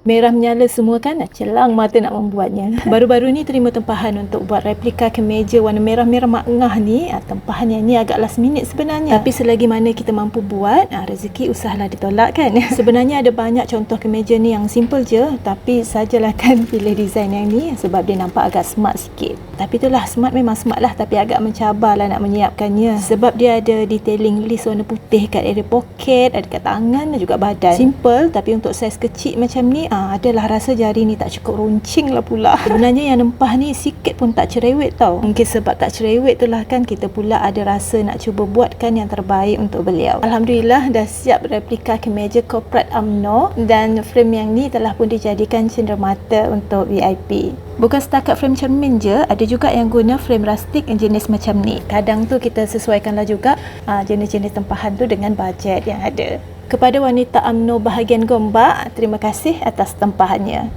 Merah menyala semua kan, celang mata nak membuatnya. Baru-baru ni terima tempahan untuk buat replika kemeja warna merah-merah makngah ni. Tempahan yang ni agak last minute sebenarnya. Tapi selagi mana kita mampu buat, rezeki usahlah ditolak kan. Sebenarnya ada banyak contoh kemeja ni yang simple je, tapi sajalah kan pilih design yang ni sebab dia nampak agak smart sikit. Tapi itulah, smart memang smart lah, tapi agak mencabarlah nak menyiapkannya sebab dia ada detailing list warna putih kat area poket, ada kat tangan dan juga badan. Simple, tapi untuk saiz kecil macam ni adalah rasa jari ni tak cukup runcing lah pula. Sebenarnya yang nempah ni sikit pun tak cerewet tau. Mungkin sebab tak cerewet tu lah kan kita pula ada rasa nak cuba buatkan yang terbaik untuk beliau. Alhamdulillah dah siap replika kemeja corporate UMNO, dan frame yang ni telah pun dijadikan cenderamata untuk VIP. Bukan setakat frame cermin je, ada juga yang guna frame rustic yang jenis macam ni. Kadang tu kita sesuaikanlah juga jenis-jenis tempahan tu dengan bajet yang ada. Kepada wanita UMNO bahagian Gombak, terima kasih atas tempahannya.